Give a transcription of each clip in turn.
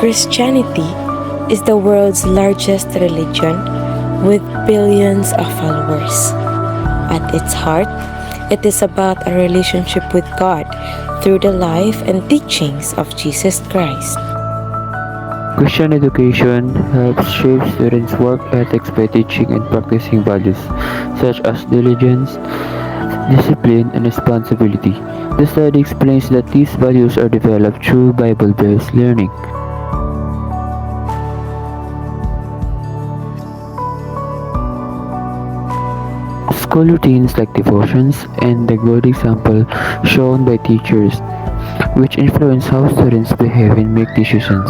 Christianity is the world's largest religion with billions of followers. At its heart, it is about a relationship with God through the life and teachings of Jesus Christ. Christian education helps shape students' work ethics by teaching and practicing values such as diligence, discipline, and responsibility. The study explains that these values are developed through Bible based learning. School routines like devotions and the good example shown by teachers, which influence how students behave and make decisions.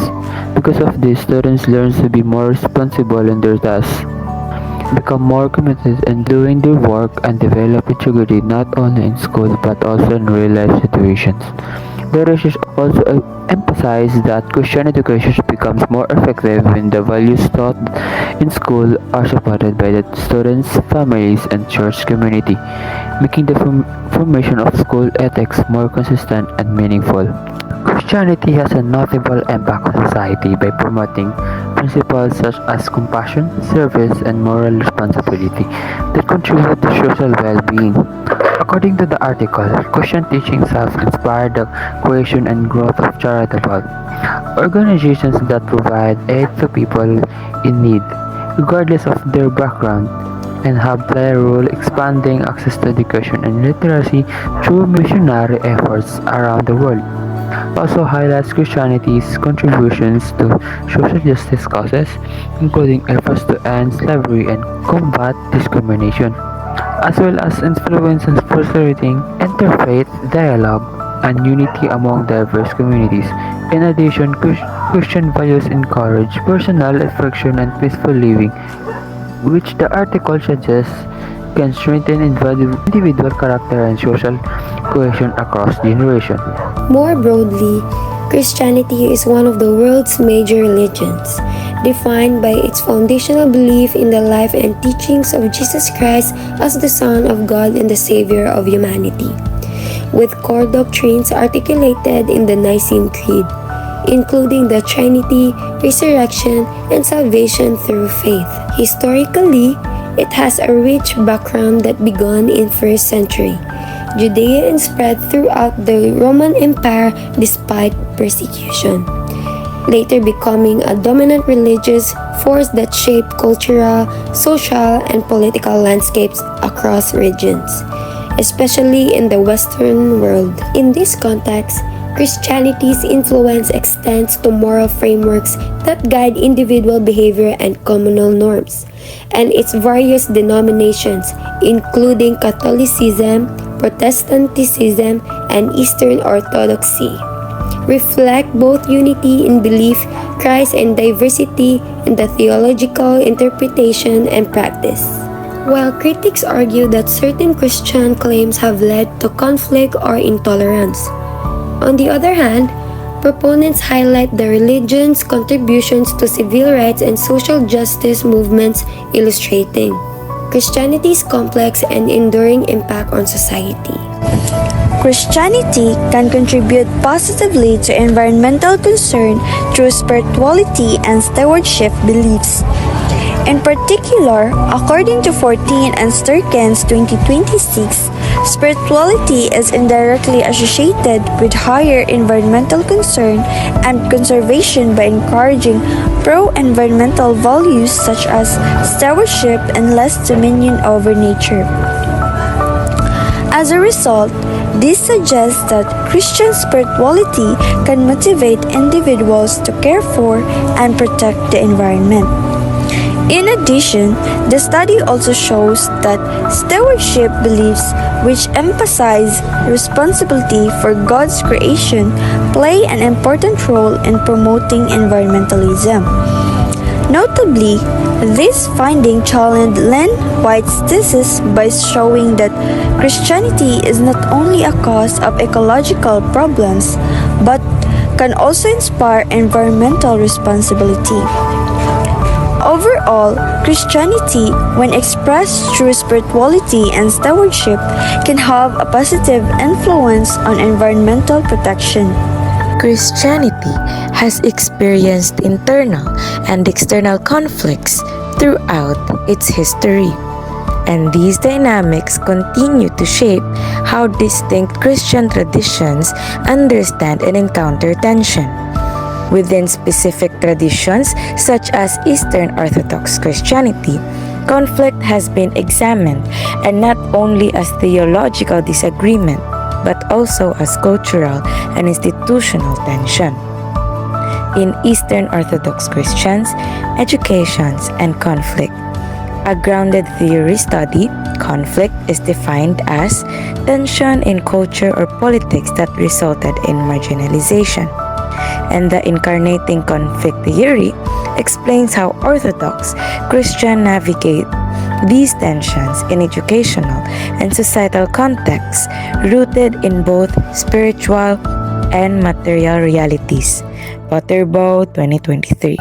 Because of this, students learn to be more responsible in their tasks, become more committed in doing their work, and develop integrity not only in school but also in real life situations. The research also emphasizes that Christian education becomes more effective when the values taught in school are supported by the students' families and church community, making the formation of school ethics more consistent and meaningful. Christianity has a notable impact on society by promoting principles such as compassion, service, and moral responsibility that contribute to social well-being. According to the article, Christian teachings have inspired the creation and growth of charitable organizations that provide aid to people in need, regardless of their background, and have played a role expanding access to education and literacy through missionary efforts around the world. Also highlights Christianity's contributions to social justice causes, including efforts to end slavery and combat discrimination, as well as influence in fostering interfaith dialogue and unity among diverse communities. In addition, Christian values encourage personal reflection and peaceful living, which the article suggests can strengthen individual character and social cohesion across generations. More broadly, Christianity is one of the world's major religions, defined by its foundational belief in the life and teachings of Jesus Christ as the Son of God and the Savior of humanity, with core doctrines articulated in the Nicene Creed, including the Trinity, resurrection, and salvation through faith. Historically, it has a rich background that began in 1st century Judea and spread throughout the Roman Empire despite persecution, later becoming a dominant religious force that shaped cultural, social, and political landscapes across regions, especially in the Western world. In this context, Christianity's influence extends to moral frameworks that guide individual behavior and communal norms, and its various denominations, including Catholicism, Protestantism, and Eastern Orthodoxy, reflect both unity in belief, Christ, and diversity in the theological interpretation and practice. While critics argue that certain Christian claims have led to conflict or intolerance, on the other hand, proponents highlight the religion's contributions to civil rights and social justice movements, illustrating Christianity's complex and enduring impact on society. Christianity can contribute positively to environmental concern through spirituality and stewardship beliefs. In particular, according to 14 and Sturken's 2026, spirituality is indirectly associated with higher environmental concern and conservation by encouraging pro-environmental values such as stewardship and less dominion over nature. As a result, this suggests that Christian spirituality can motivate individuals to care for and protect the environment. In addition, the study also shows that stewardship beliefs, which emphasize responsibility for God's creation, play an important role in promoting environmentalism. Notably, this finding challenged Len White's thesis by showing that Christianity is not only a cause of ecological problems, but can also inspire environmental responsibility. Overall, Christianity, when expressed through spirituality and stewardship, can have a positive influence on environmental protection. Christianity has experienced internal and external conflicts throughout its history. And these dynamics continue to shape how distinct Christian traditions understand and encounter tension. Within specific traditions, such as Eastern Orthodox Christianity, conflict has been examined, and not only as theological disagreement, but also as cultural and institutional tension. In Eastern Orthodox Christians, educations and conflict. A grounded theory study, conflict is defined as tension in culture or politics that resulted in marginalization. And the incarnating conflict theory explains how Orthodox Christians navigate these tensions in educational and societal contexts rooted in both spiritual and material realities. Potterbow 2023.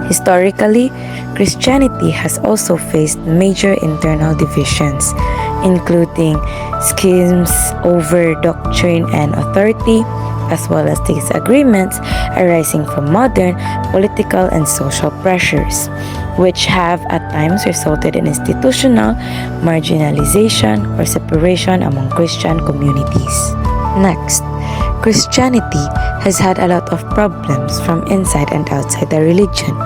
Historically, Christianity has also faced major internal divisions, including schisms over doctrine and authority, as well as disagreements arising from modern political and social pressures, which have at times resulted in institutional marginalization or separation among Christian communities. Next, Christianity has had a lot of problems from inside and outside the religion.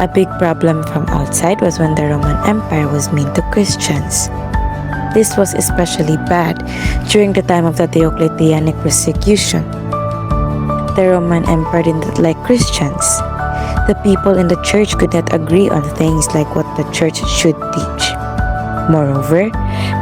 A big problem from outside was when the Roman Empire was mean to Christians. This was especially bad during the time of the Diocletianic persecution. The Roman Empire did not like Christians. The people in the church could not agree on things like what the church should teach. Moreover,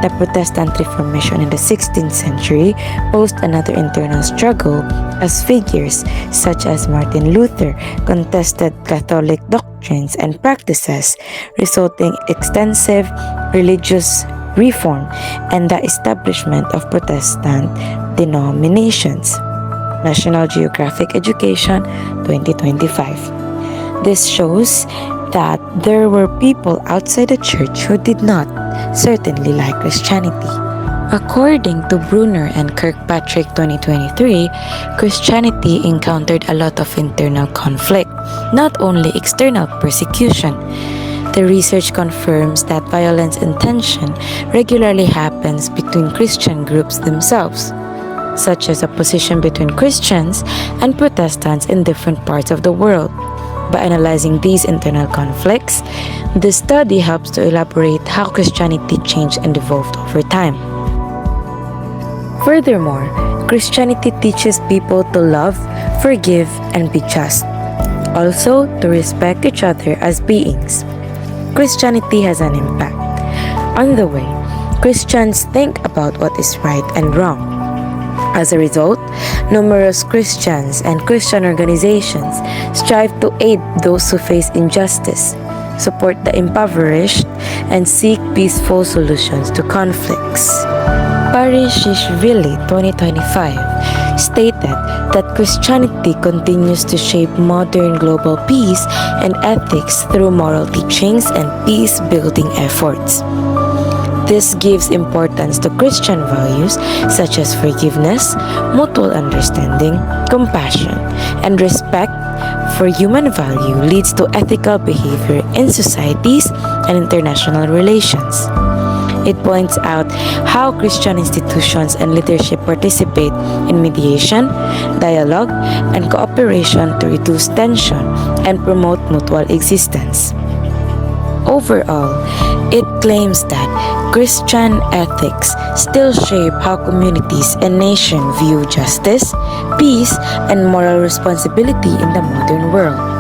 the Protestant Reformation in the 16th century posed another internal struggle as figures such as Martin Luther contested Catholic doctrines and practices, resulting in extensive religious reform and the establishment of Protestant denominations. National Geographic Education 2025. This shows that there were people outside the church who did not certainly like Christianity. According to Brunner and Kirkpatrick 2023, Christianity encountered a lot of internal conflict, not only external persecution. The research confirms that violence and tension regularly happens between Christian groups themselves, such as opposition between Christians and Protestants in different parts of the world. By analyzing these internal conflicts, the study helps to elaborate how Christianity changed and evolved over time. Furthermore, Christianity teaches people to love, forgive, and be just. Also, to respect each other as beings. Christianity has an impact. On the way, Christians think about what is right and wrong. As a result, numerous Christians and Christian organizations strive to aid those who face injustice, support the impoverished, and seek peaceful solutions to conflicts. Parishishvili 2025 stated that Christianity continues to shape modern global peace and ethics through moral teachings and peace-building efforts. This gives importance to Christian values such as forgiveness, mutual understanding, compassion, and respect for human value leads to ethical behavior in societies and international relations. It points out how Christian institutions and leadership participate in mediation, dialogue, and cooperation to reduce tension and promote mutual existence. Overall, it claims that Christian ethics still shape how communities and nations view justice, peace, and moral responsibility in the modern world.